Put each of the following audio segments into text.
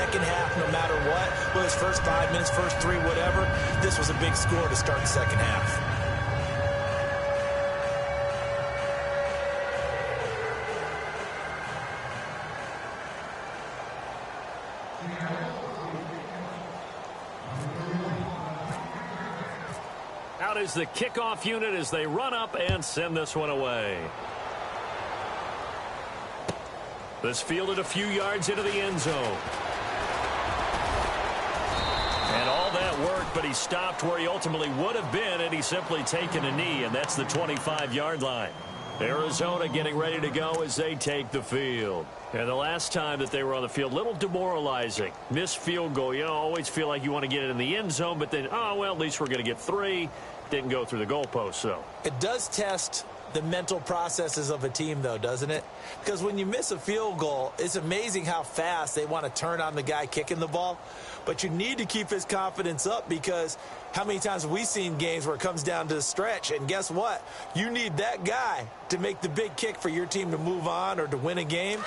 second half no matter what. Well, his first 5 minutes, first 3, whatever. This was a big score to start the second half. Out is the kickoff unit as they run up and send this one away. This fielded a few yards into the end zone. And all that worked, but he stopped where he ultimately would have been had he simply taken a knee, and that's the 25-yard line. Arizona getting ready to go as they take the field. And the last time that they were on the field, a little demoralizing. Missed field goal. You always feel like you want to get it in the end zone, but then, oh, well, at least we're going to get 3. Didn't go through the goalpost, so. It does test the mental processes of a team, though, doesn't it? Because when you miss a field goal, it's amazing how fast they want to turn on the guy kicking the ball. But you need to keep his confidence up, because how many times have we seen games where it comes down to the stretch, and guess what? You need that guy to make the big kick for your team to move on or to win a game.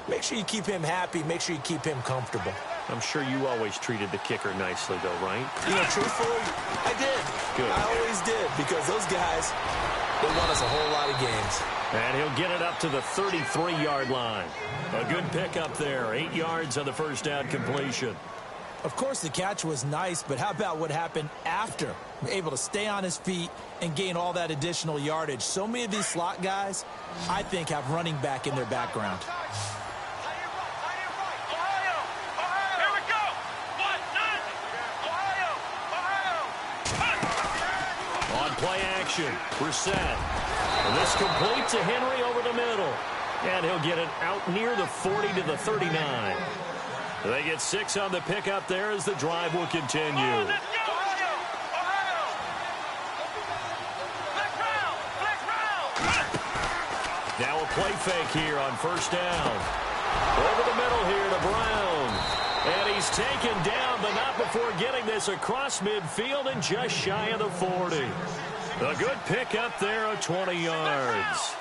Make sure you keep him happy. Make sure you keep him comfortable. I'm sure you always treated the kicker nicely, though, right? You know, truthfully, I did. Good. I always did, because those guys, they won us a whole lot of games. And he'll get it up to the 33-yard line. A good pickup there. 8 yards on the first down completion. Of course, the catch was nice, but how about what happened after? Able to stay on his feet and gain all that additional yardage. So many of these slot guys, I think, have running back in their background. Play action. Brissett. And this complete to Henry over the middle. And he'll get it out near the 40 to the 39. They get 6 on the pickup there as the drive will continue. Now a play fake here on first down. Over the middle here to Brown. And he's taken down, but not before getting this across midfield and just shy of the 40. A good pickup there of 20 yards.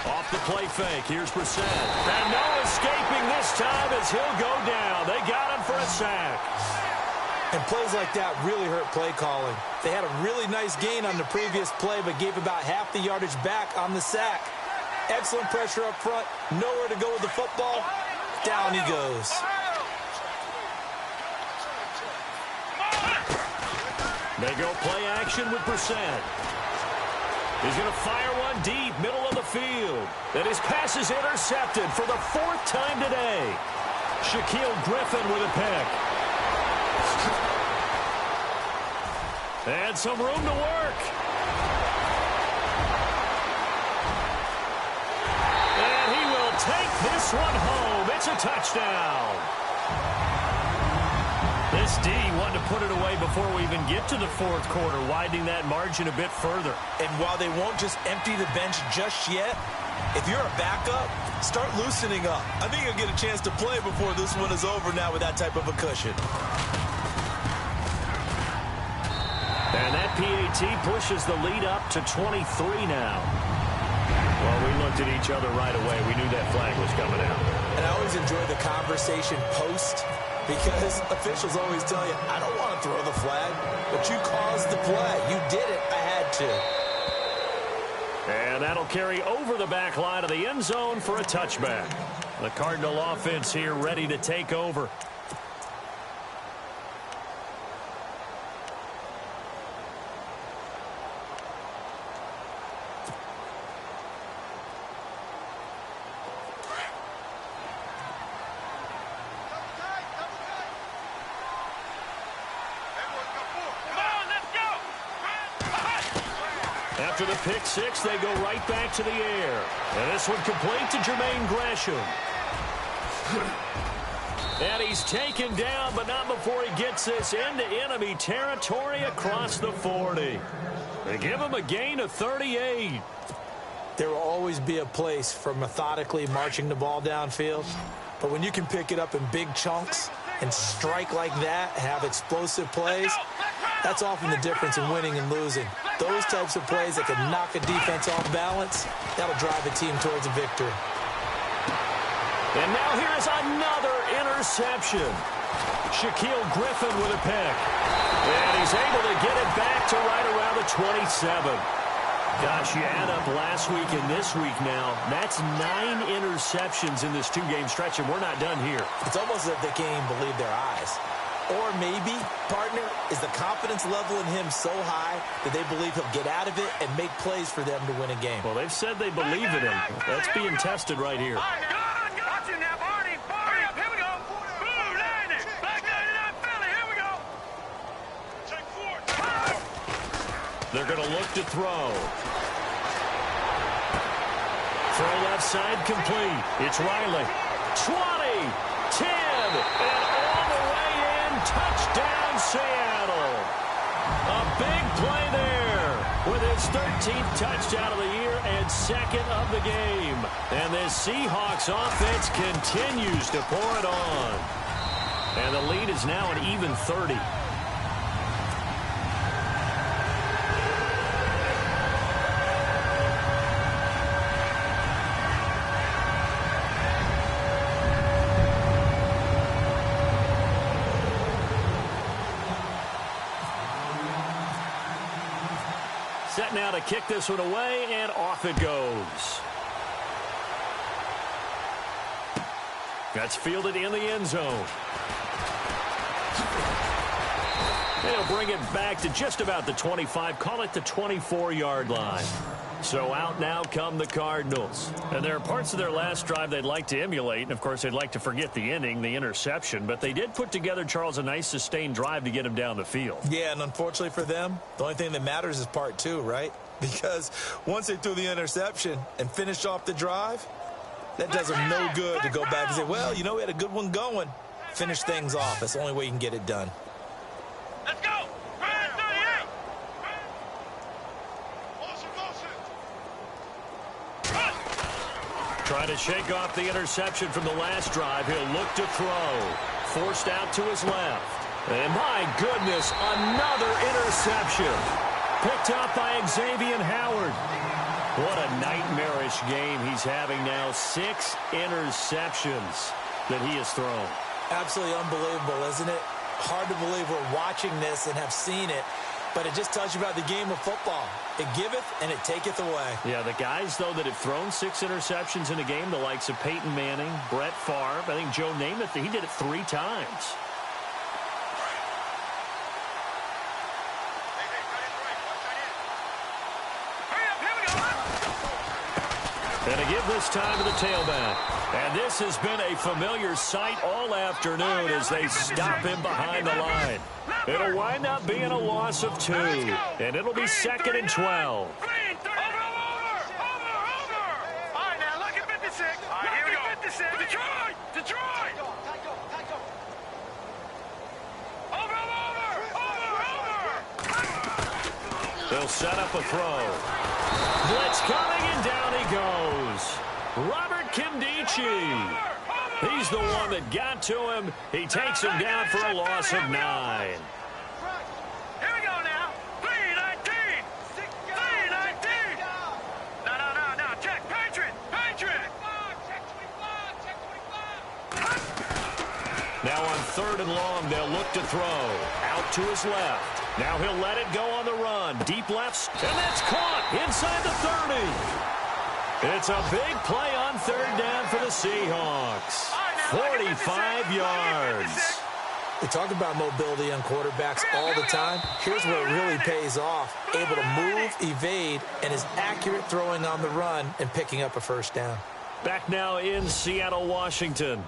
Off the play fake, here's Brissett. And no escaping this time as he'll go down. They got him for a sack. And plays like that really hurt play calling. They had a really nice gain on the previous play, but gave about half the yardage back on the sack. Excellent pressure up front. Nowhere to go with the football. Down he goes. They go play action with Brissett. He's going to fire one deep, middle of the field. And his pass is intercepted for the 4th time today. Shaquille Griffin with a pick. And some room to work. And he will take this one home. It's a touchdown. This D wanted to put it away before we even get to the 4th quarter, widening that margin a bit further. And while they won't just empty the bench just yet, if you're a backup, start loosening up. I think you'll get a chance to play before this one is over now with that type of a cushion. And that PAT pushes the lead up to 23 now. Well, we looked at each other right away. We knew that flag was coming out. And I always enjoy the conversation post, because officials always tell you, I don't want to throw the flag, but you caused the play. You did it. I had to. And that'll carry over the back line of the end zone for a touchback. The Cardinal offense here ready to take over. After the pick six, they go right back to the air. And this one complete to Jermaine Gresham. And he's taken down, but not before he gets this into enemy territory across the 40. They give him a gain of 38. There will always be a place for methodically marching the ball downfield. But when you can pick it up in big chunks and strike like that, have explosive plays, That's often the difference in winning and losing. Those types of plays that can knock a defense off balance, that'll drive a team towards a victory. And now here is another interception. Shaquille Griffin with a pick. And he's able to get it back to right around the 27. Gosh, you add up last week and this week now, that's 9 interceptions in this 2-game stretch, and we're not done here. It's almost as if they can't even believe their eyes. Or maybe, partner, is the confidence level in him so high that they believe he'll get out of it and make plays for them to win a game. Well, they've said they believe in him. That's being tested right here. They're going to look to throw. Throw left side complete. It's Riley. 20, 10, and all the way in. Touchdown, Seattle. A big play there with his 13th touchdown of the year and second of the game. And this Seahawks offense continues to pour it on. And the lead is now an even 30. Set now to kick this one away, and off it goes. That's fielded in the end zone. They'll bring it back to just about the 25, call it the 24-yard line. So out now come the Cardinals. And there are parts of their last drive they'd like to emulate. And, of course, they'd like to forget the inning, the interception. But they did put together, Charles, a nice sustained drive to get him down the field. Yeah, and unfortunately for them, the only thing that matters is part 2, right? Because once they threw the interception and finished off the drive, that does them no good to go back and say, well, you know, we had a good one going. Finish things off. That's the only way you can get it done. Let's go. Trying to shake off the interception from the last drive. He'll look to throw. Forced out to his left. And my goodness, another interception. Picked up by Xavier Howard. What a nightmarish game he's having now. 6 interceptions that he has thrown. Absolutely unbelievable, isn't it? Hard to believe we're watching this and have seen it. But it just tells you about the game of football. It giveth and it taketh away. Yeah, the guys, though, that have thrown 6 interceptions in a game, the likes of Peyton Manning, Brett Favre, I think Joe Namath, he did it 3 times. And to give this time to the tailback. And this has been a familiar sight all afternoon as they stop him behind the line. It'll wind up being a loss of 2. And it'll be 2nd and 12. Over. All right, now look at 56. All right, here we go. 56. Detroit. Over. They'll set up a throw. Blitz coming, and down he goes. Robert Kimdichie. He's the one that got to him. He takes him down for a loss of 9. Here we go now. 3-19. 3-19. No. Check. Patriot. Check 25. Now on 3rd and long, they'll look to throw. Out to his left. Now he'll let it go on the run. Deep left, and that's caught inside the 30. It's a big play on 3rd down for the Seahawks. 45 yards. We talk about mobility on quarterbacks all the time. Here's where it really pays off. Able to move, evade, and is accurate throwing on the run and picking up a 1st down. Back now in Seattle, Washington.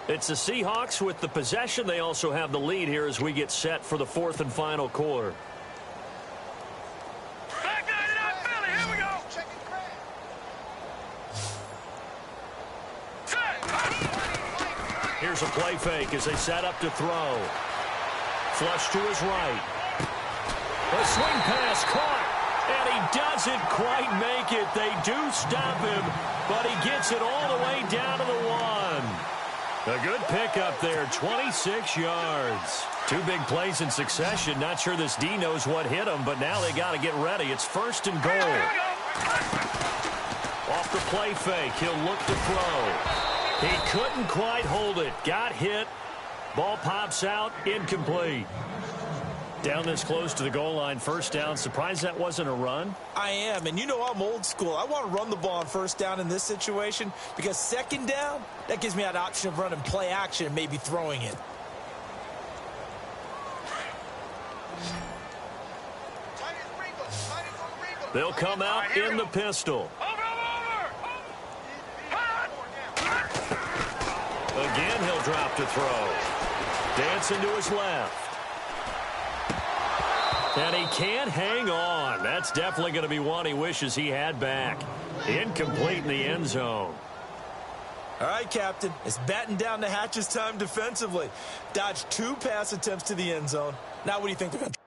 It's the Seahawks with the possession. They also have the lead here as we get set for the 4th and final quarter. Back 99 Philly. Here we go. Here's a play fake as they set up to throw. Flush to his right. A swing pass caught. And he doesn't quite make it. They do stop him, but he gets it all the way down to the 1. A good pickup there, 26 yards. Two big plays in succession. Not sure this D knows what hit him, but now they got to get ready. It's 1st and goal. Off the play fake, he'll look to throw. He couldn't quite hold it. Got hit. Ball pops out, incomplete. Down this close to the goal line, 1st down. Surprised that wasn't a run? I am, and you know I'm old school. I want to run the ball on 1st down in this situation because 2nd down, that gives me that option of running play action and maybe throwing it. They'll come out in the pistol. Again, he'll drop to throw. Dancing to his left. And he can't hang on. That's definitely going to be one he wishes he had back. Incomplete in the end zone. All right, Captain. It's batten down the hatches time defensively. Dodged 2 pass attempts to the end zone. Now what do you think they're going to do?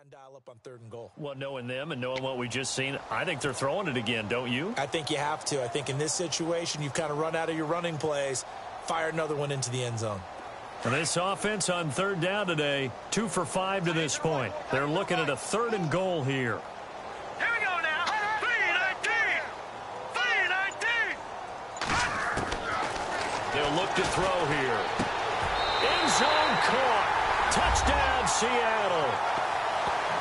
And dial up on 3rd and goal. Well, knowing them and knowing what we just seen, I think they're throwing it again, don't you? I think you have to. I think in this situation, you've kind of run out of your running plays. Fire another one into the end zone. And this offense on 3rd down today, 2 for 5 to this point. They're looking at a 3rd and goal here. Here we go now. 3-19. 3-19. They'll look to throw here. End zone caught. Touchdown, Seattle.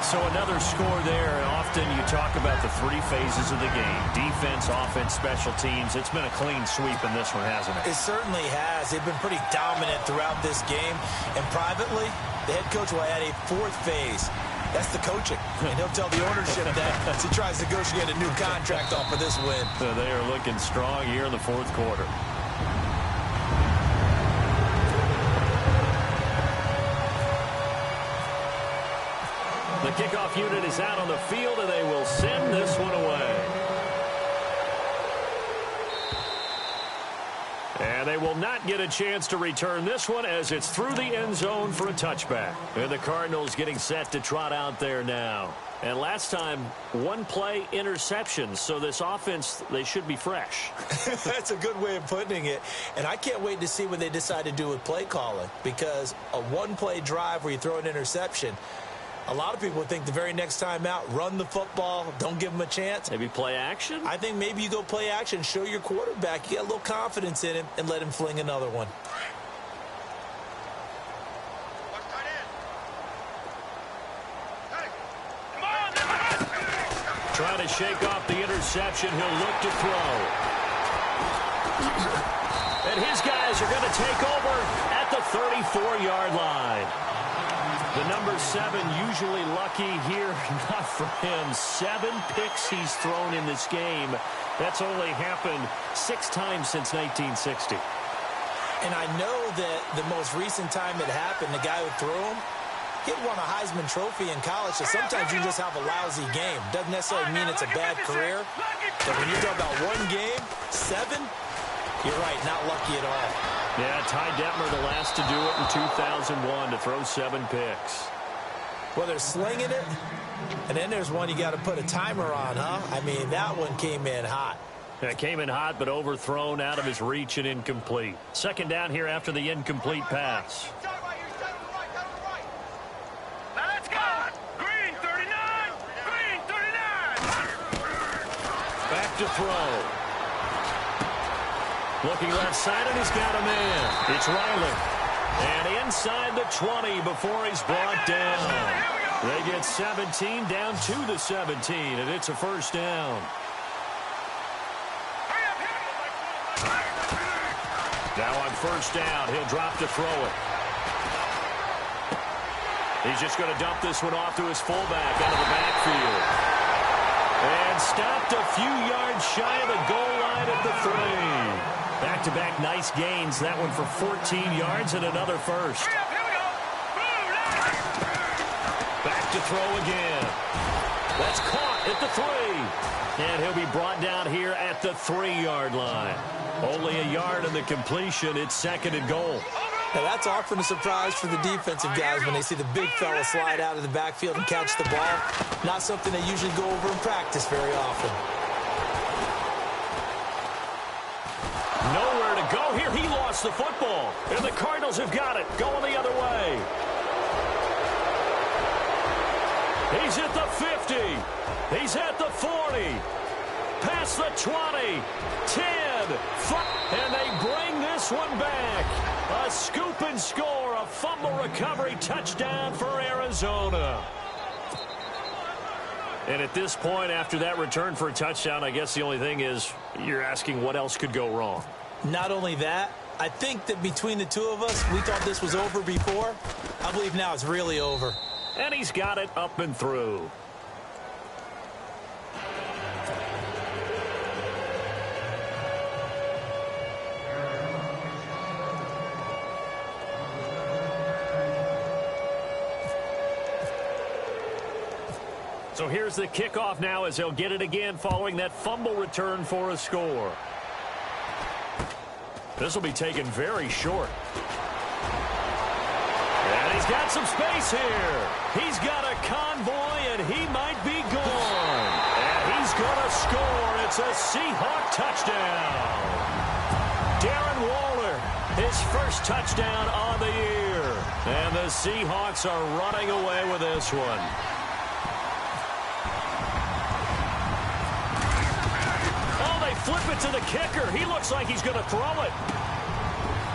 So another score there. Often you talk about the 3 phases of the game. Defense, offense, special teams. It's been a clean sweep in this one, hasn't it? It certainly has. They've been pretty dominant throughout this game. And privately, the head coach will add a 4th phase. That's the coaching. And he'll tell the ownership that as he tries to negotiate a new contract off of this win. So they are looking strong here in the 4th quarter. The kickoff unit is out on the field, and they will send this one away. And they will not get a chance to return this one as it's through the end zone for a touchback. And the Cardinals getting set to trot out there now. And last time, 1 play interception. So this offense, they should be fresh. That's a good way of putting it. And I can't wait to see what they decide to do with play calling. Because a 1-play drive where you throw an interception, a lot of people would think the very next time out, run the football, don't give them a chance. Maybe play action? I think maybe you go play action, show your quarterback, you get a little confidence in him, and let him fling another one. Trying to shake off the interception. He'll look to throw. And his guys are going to take over at the 34-yard line. The number 7 usually lucky here. Not for him. 7 picks he's thrown in this game. That's only happened 6 times since 1960. And I know that the most recent time it happened, the guy who threw him, he won a Heisman Trophy in college, so sometimes you just have a lousy game. Doesn't necessarily mean it's a bad career. But when you talk about 1 game, 7, you're right, not lucky at all. Yeah, Ty Detmer, the last to do it in 2001, to throw 7 picks. Well, they're slinging it, and then there's one you got to put a timer on, huh? I mean, that one came in hot. It came in hot, but overthrown out of his reach and incomplete. 2nd down here after the incomplete pass. Now let's go. Green 39. Green 39. Back to throw. Looking left side, and he's got a man. It's Riley. And inside the 20 before he's brought down. They get 17 down to the 17, and it's a 1st down. Now on 1st down, he'll drop to throw it. He's just going to dump this one off to his fullback out of the backfield. And stopped a few yards shy of the goal line at the 3. Back-to-back nice gains. That one for 14 yards and another first. Back to throw again. That's caught at the 3. And he'll be brought down here at the 3-yard line. Only a yard in the completion. It's 2nd and goal. Now that's often a surprise for the defensive guys when they see the big fella slide out of the backfield and catch the ball. Not something they usually go over in practice very often. Nowhere to go here. He lost the football. And the Cardinals have got it. Going the other way. He's at the 50. He's at the 40. Past the 20. 10. 5. And they bring this one back. A scoop and score. A fumble recovery touchdown for Arizona. And at this point, after that return for a touchdown, I guess the only thing is you're asking what else could go wrong. Not only that, I think that between the two of us, we thought this was over before. I believe now it's really over. And he's got it up and through. So here's the kickoff now as they'll get it again following that fumble return for a score. This will be taken very short. And he's got some space here. He's got a convoy, and he might be gone. And he's going to score. It's a Seahawk touchdown. Darren Waller, his first touchdown on the year. And the Seahawks are running away with this one. Flip it to the kicker. He looks like he's going to throw it.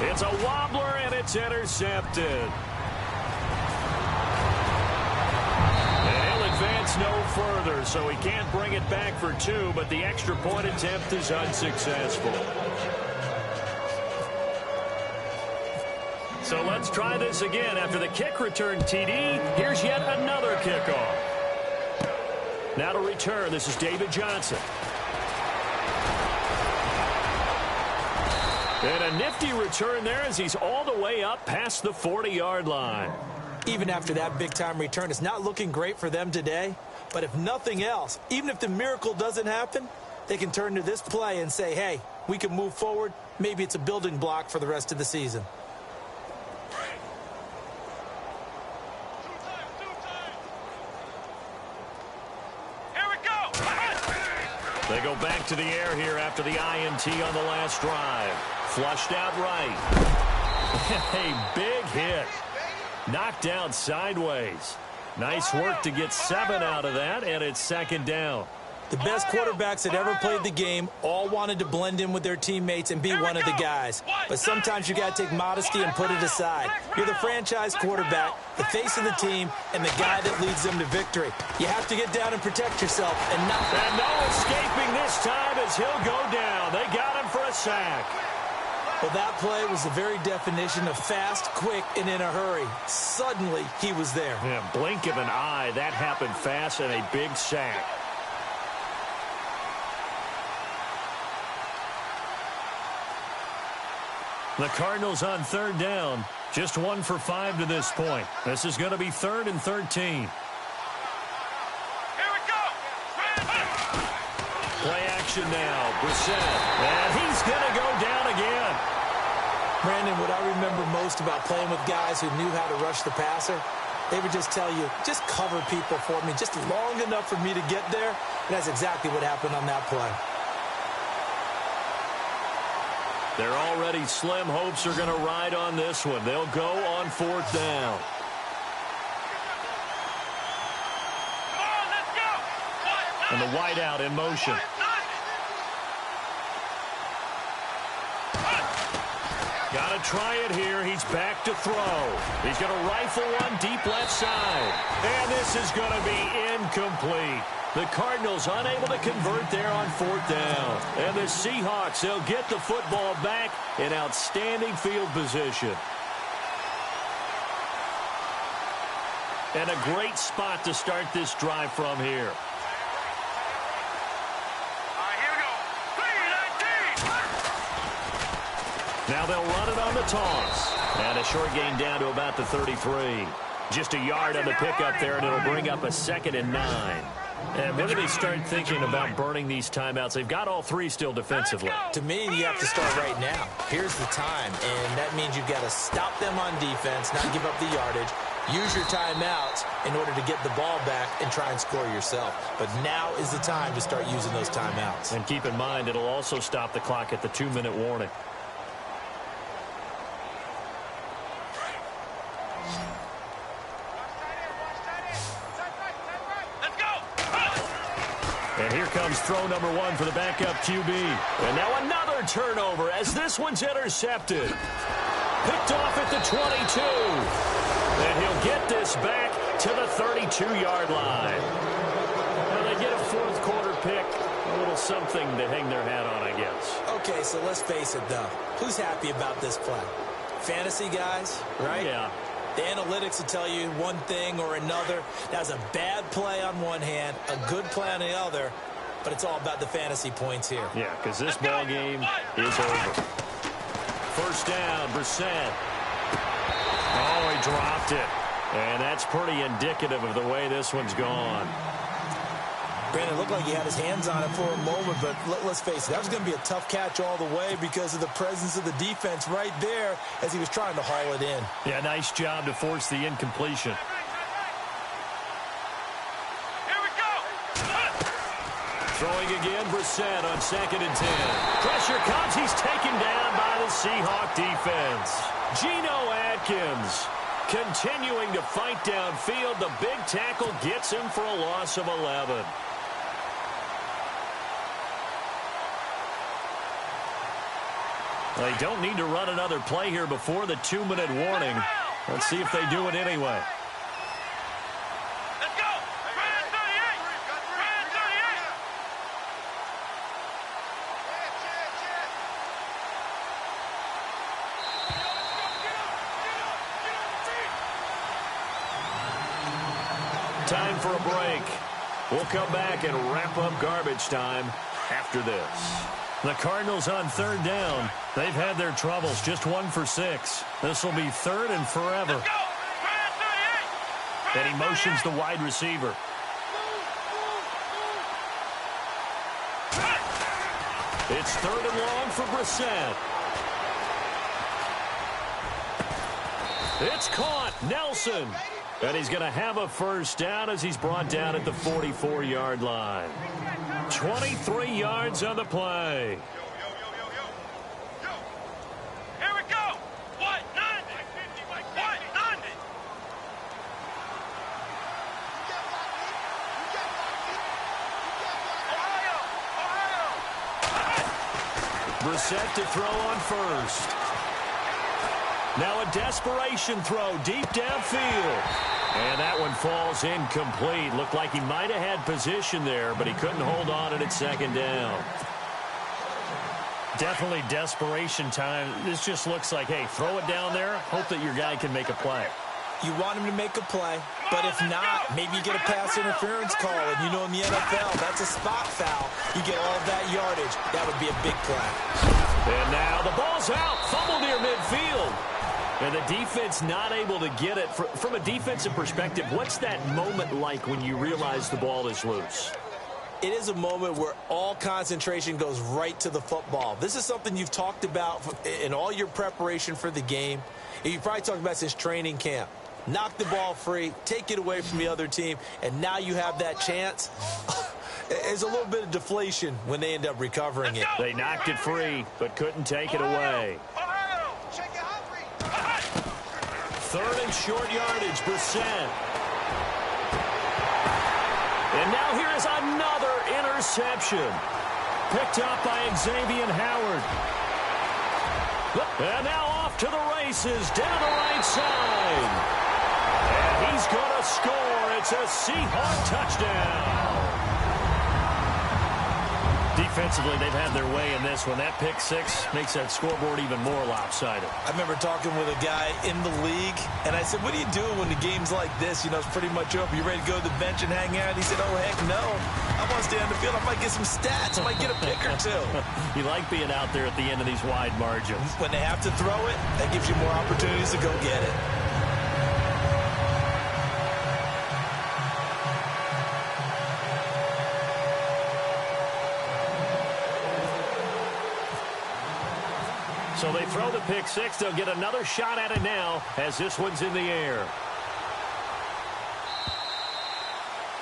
It's a wobbler, and it's intercepted. And he'll advance no further, so he can't bring it back for 2, but the extra point attempt is unsuccessful. So let's try this again. After the kick return TD, here's yet another kickoff. Now to return, this is David Johnson. And a nifty return there as he's all the way up past the 40-yard line. Even after that big-time return, it's not looking great for them today. But if nothing else, even if the miracle doesn't happen, they can turn to this play and say, hey, we can move forward. Maybe it's a building block for the rest of the season. They go back to the air here after the INT on the last drive. Flushed out right. A big hit. Knocked out sideways. Nice work to get 7 out of that, and it's 2nd down. The best quarterbacks that ever played the game all wanted to blend in with their teammates and be one of the guys. But sometimes you got to take modesty and put it aside. You're the franchise quarterback, the face of the team, and the guy that leads them to victory. You have to get down and protect yourself and not... And no escaping this time as he'll go down. They got him for a sack. Well, that play was the very definition of fast, quick, and in a hurry. Suddenly, he was there. Yeah, blink of an eye. That happened fast and a big sack. The Cardinals on 3rd down. Just 1 for 5 to this point. This is going to be 3rd and 13. Here we go. Play action now. Brissett. And he's going to go down again. Brandon, what I remember most about playing with guys who knew how to rush the passer, they would just tell you, just cover people for me, just long enough for me to get there. And that's exactly what happened on that play. Their already slim hopes are going to ride on this one. They'll go on 4th down. Come on, let's go. And the wideout in motion. Got to try it here. He's back to throw. He's going to rifle one deep left side. And this is going to be incomplete. The Cardinals unable to convert there on 4th down. And the Seahawks, they'll get the football back in outstanding field position. And a great spot to start this drive from here. Now they'll run it on the toss. And a short gain down to about the 33. Just a yard on the pickup there, and it'll bring up a 2nd and 9. And when do they start thinking about burning these timeouts? They've got all 3 still defensively. To me, you have to start right now. Here's the time, and that means you've got to stop them on defense, not give up the yardage, use your timeouts in order to get the ball back and try and score yourself. But now is the time to start using those timeouts. And keep in mind, it'll also stop the clock at the 2-minute warning. And here comes throw number 1 for the backup QB. And now another turnover as this one's intercepted. Picked off at the 22. And he'll get this back to the 32-yard line. Now they get a fourth-quarter pick. A little something to hang their hat on, I guess. Okay, so let's face it, though. Who's happy about this play? Fantasy guys, right? Yeah. The analytics will tell you one thing or another. That's a bad play on one hand, a good play on the other, but it's all about the fantasy points here. Yeah, because this ball game is over. First down, Brissett. Oh, he dropped it. And that's pretty indicative of the way this one's gone. Brandon, it looked like he had his hands on it for a moment, but let's face it, that was going to be a tough catch all the way because of the presence of the defense right there as he was trying to haul it in. Yeah, nice job to force the incompletion. Here we go. Throwing again, Brissett on 2nd and 10. Pressure comes. He's taken down by the Seahawk defense. Geno Atkins continuing to fight downfield. The big tackle gets him for a loss of 11. They don't need to run another play here before the 2-minute warning. Let's see if they do it anyway. Let's go. Brand 38. Brand 38. Time for a break. We'll come back and wrap up garbage time after this. The Cardinals on 3rd down. They've had their troubles, just 1 for 6. This will be 3rd and forever. Let's go. Brand 38. And he motions the wide receiver. It's 3rd and long for Brissett. It's caught. Nelson. And he's going to have a first down as he's brought down at the 44-yard line. 23 yards on the play. Here we go. What? 90. What? 90. Ohio. Brissett to throw on first. Now a desperation throw deep downfield. And that one falls incomplete. Looked like he might have had position there, but he couldn't hold on at 2nd down. Definitely desperation time. This just looks like, hey, throw it down there, hope that your guy can make a play. You want him to make a play, but if not, maybe you get a pass interference call, and you know in the NFL, that's a spot foul. You get all that yardage. That would be a big play. And now the ball's out. Fumble near midfield. And the defense not able to get it. From a defensive perspective, what's that moment like when you realize the ball is loose? It is a moment where all concentration goes right to the football. This is something you've talked about in all your preparation for the game. You probably talked about since training camp. Knock the ball free, take it away from the other team, and now you have that chance. There's a little bit of deflation when they end up recovering it. They knocked it free, but couldn't take it away. 3rd and short yardage, Brissett. And now here is another interception. Picked up by Xavier Howard. And now off to the races, down the right side. And he's going to score. It's a Seahawk touchdown. Defensively, they've had their way in this one. That pick six makes that scoreboard even more lopsided. I remember talking with a guy in the league, and I said, what do you do when the game's like this? You know, it's pretty much over. You ready to go to the bench and hang out? He said, oh, heck no. I want to stay on the field. I might get some stats. I might get a pick or two. You like being out there at the end of these wide margins. When they have to throw it, that gives you more opportunities to go get it. So they throw the pick six. They'll get another shot at it now as this one's in the air.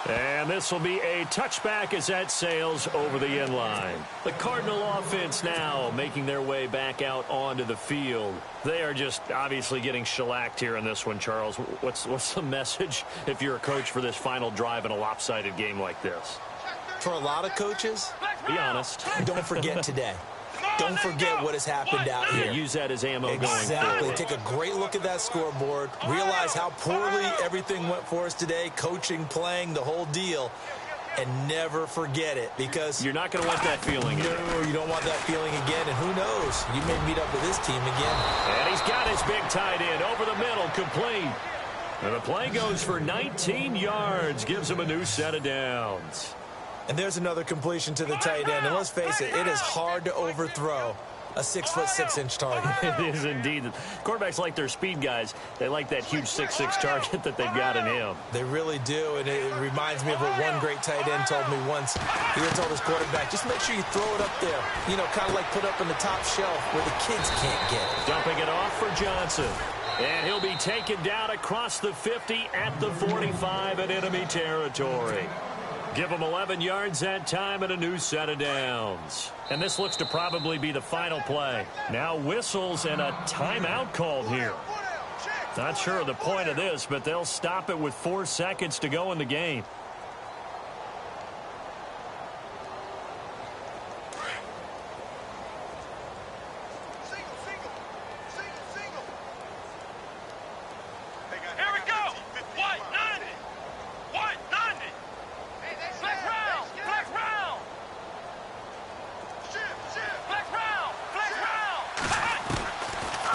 And this will be a touchback as that sails over the end line. The Cardinal offense now making their way back out onto the field. They are just obviously getting shellacked here in this one, Charles. What's the message if you're a coach for this final drive in a lopsided game like this? For a lot of coaches, be honest. Don't forget today. Don't forget what has happened out here. Use that as ammo going Exactly. forward. Take a great look at that scoreboard. Realize how poorly everything went for us today. Coaching, playing, the whole deal. And never forget it, because you're not going to want that feeling again. No, you don't want that feeling again. And who knows? You may meet up with this team again. And he's got his big tight end over the middle, complete. And the play goes for 19 yards. Gives him a new set of downs. And there's another completion to the tight end. And let's face it, it is hard to overthrow a 6'6" target. It is indeed. Quarterbacks like their speed guys. They like that huge 6'6" target that they've got in him. They really do. And it reminds me of what one great tight end told me once. He had told his quarterback, just make sure you throw it up there. You know, kind of like put up in the top shelf where the kids can't get it. Dumping it off for Johnson. And he'll be taken down across the 50 at the 45 in enemy territory. Give them 11 yards that time and a new set of downs. And this looks to probably be the final play. Now whistles and a timeout called here. Not sure of the point of this, but they'll stop it with 4 seconds to go in the game.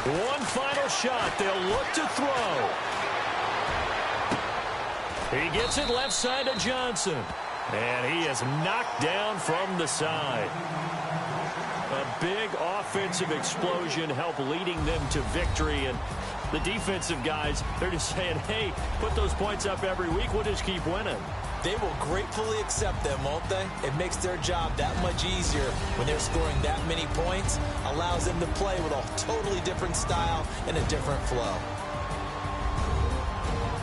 One final shot. They'll look to throw. He gets it left side to Johnson. And he is knocked down from the side. A big offensive explosion helped leading them to victory. And the defensive guys, they're just saying, hey, put those points up every week. We'll just keep winning. They will gratefully accept them, won't they? It makes their job that much easier when they're scoring that many points. Allows them to play with a totally different style and a different flow.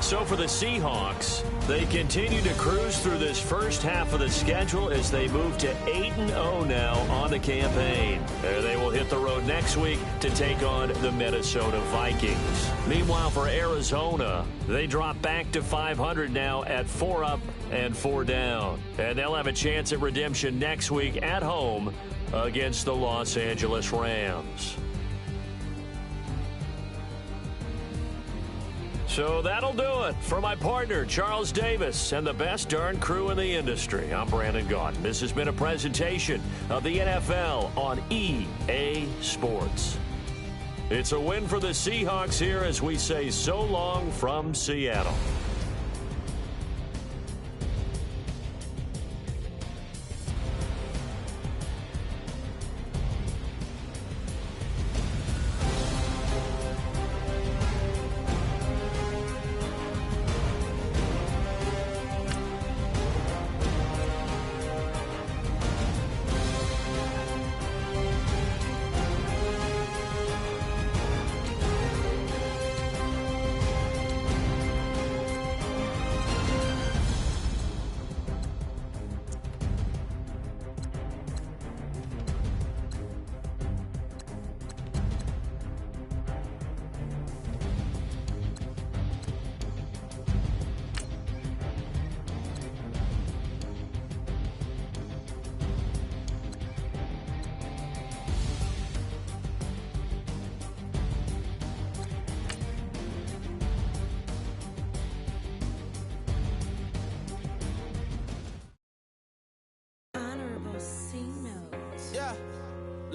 So for the Seahawks, they continue to cruise through this first half of the schedule as they move to 8-0 now on the campaign. They will hit the road next week to take on the Minnesota Vikings. Meanwhile, for Arizona, they drop back to 500 now at 4 up and 4 down. And they'll have a chance at redemption next week at home against the Los Angeles Rams. So that'll do it for my partner, Charles Davis, and the best darn crew in the industry. I'm Brandon Gaudin. This has been a presentation of the NFL on EA Sports. It's a win for the Seahawks here as we say so long from Seattle.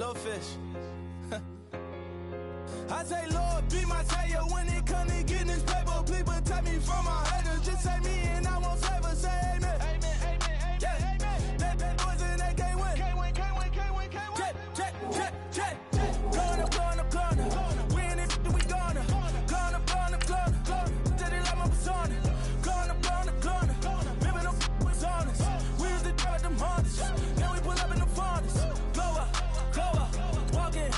little fish. I say, Lord, be my savior when it come to getting this paper. Please protect me from my haters. Just say me and I won't save us. Say amen. Amen, amen, amen, yeah. Amen. That bad boys and they can't win. Can't win, can't win, can't win, can't win. Check, check, check, check. Gonna, gonna, gonna. We in it, we gonna. Gonna, gonna, gonna. Tell it like my persona. Gonna, gonna, gonna. Remember the was honest. We used to drive them Hondas. Now we pull up in the Fondas. Glow up, walk in,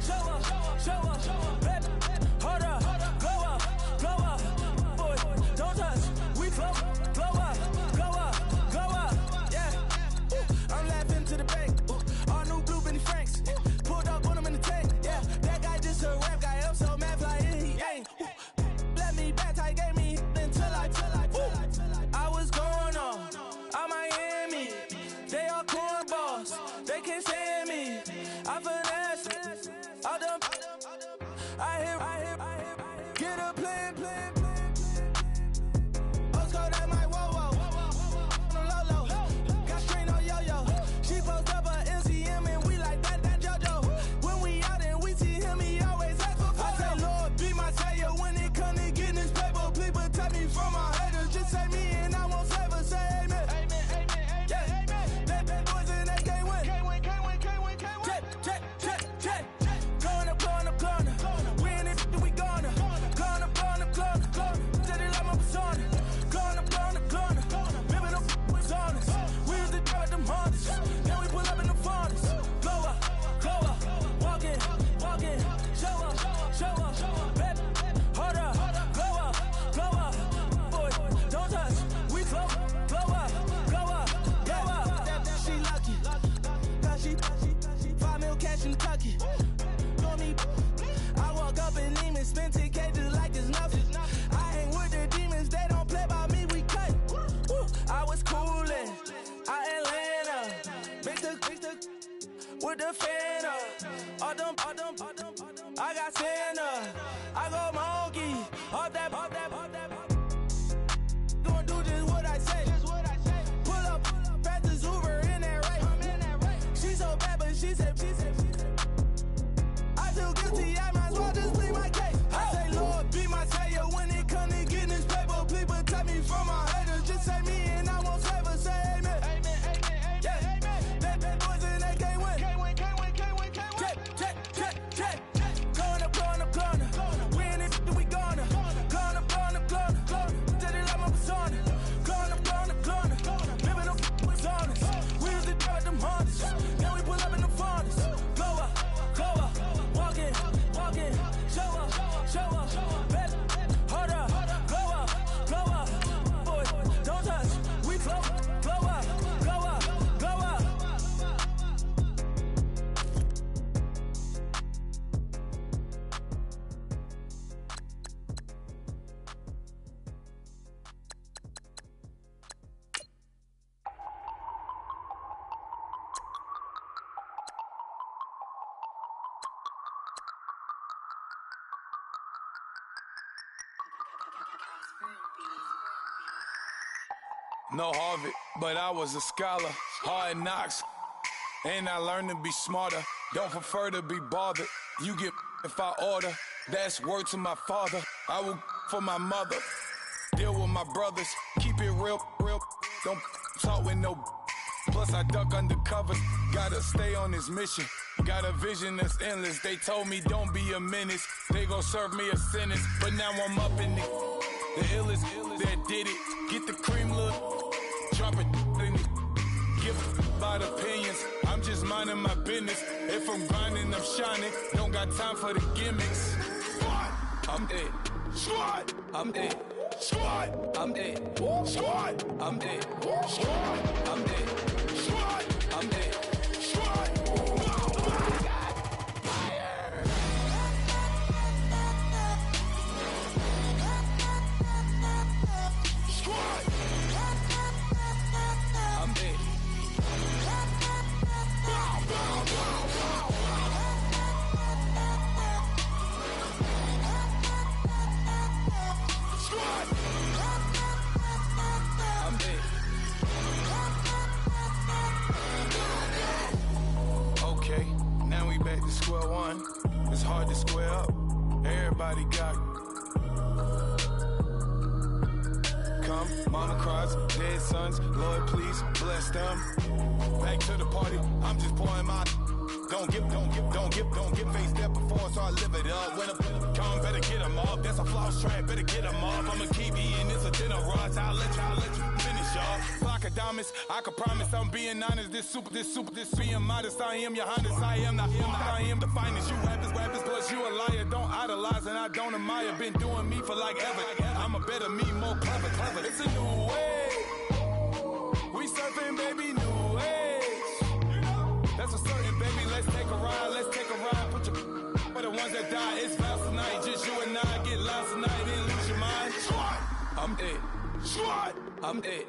show up, baby, hold up, glow up, boy, don't touch, we glow up, yeah. I'm laughing to the bank, all new blue Benny Franks, pulled up on him in the tank, yeah. That guy just a rap guy, I'm so mad, fly in, he ain't. Let me back, tight gave me until I was going on Miami. They all cornballs, they can't stand me. I finesse it, all them. I hear, get a plan. Let's go that my whoa. On the low. Got strain on yo-yo. She post up a MCM and we like that JoJo. When we out and we see him, he always ask for photo. I say, Lord, be my savior when it come to getting this paper. Please protect me from my haters. Just say me and I won't save us. Say amen. Amen, amen, amen, yeah. Amen. That bad boys and they can't win. Can't win, can't win, can't win, can't win. Check. Gonna. We in it, we gonna. Gonna. Tell it like my persona. Gonna. Remember the was honest. We used to drive them Hondas. Now we pull up in the Fondas. Glow up, walk in, show up, baby, hold up, glow up, boy, don't touch, we glow up, yeah. She lucky, cause she 5 mil cash in the tucky. Know me, I walk up and name and spend 10K just like it's nothing. I hang with the demons, they don't play by me, we cut. I was coolin', Atlanta, mix the with the fan up. All them, I got Santa, I go monkey, off that. Gonna do just what I say. Pull up, fastest Uber in that right. She so bad, but she said. I feel guilty, I might as well just plead my case. I say, Lord, be my savior when it come to getting this paper. Please protect me from my haters. Just say me and I won't save us. Say amen. Amen, amen, amen, yeah. Amen. That bad boys and they can't win. Can't win, can't win, can't win, can't win. Check. Gonna. We in it, we gonna. Gonna. Tell it like my persona. Gonna. Remember the was honest. We used to drive them Hondas. Now we pull up in the Fondas. Glow up, walk in, show up, baby, hold up, glow up, boy, don't touch, we glow up. No Harvard, but I was a scholar. Hard knocks, and I learned to be smarter. Don't prefer to be bothered. You get if I order. That's word to my father. I will for my mother. Deal with my brothers. Keep it real. Don't talk with no. Plus I duck undercover. Gotta stay on this mission. Got a vision that's endless. They told me don't be a menace. They gon' serve me a sentence. But now I'm up in the illest that did it. Get the cream, look. Drop it in it. Give about opinions. I'm just minding my business. If I'm grinding, I'm shining. Don't got time for the gimmicks. Squad, I'm it. Squad, I'm it. Squad, I'm it. Squad, I'm it. Squad, I'm it. Squad, I'm it. Squad. everybody got. Come, mama cries, dead sons, Lord please bless them. Back to the party, I'm just pouring my. Don't get face step before, so I live it up. When I come, better get them up. That's a floss track, better get them up. I'ma keep eating, it's a dinner rush. I'll let you finish up. Flock of diamonds, I can promise I'm being honest. This being modest. I am your highness, I am the finest. You rappers, plus you a liar. Don't idolize and I don't admire. Been doing me for like ever. I'm a better me, more clever. It's a new way. We surfing, baby, new age. That's a certain, baby. Let's take a ride. Put your for the ones that die. It's vows tonight. Just you and I get lost tonight and lose your mind. I'm it. I'm it.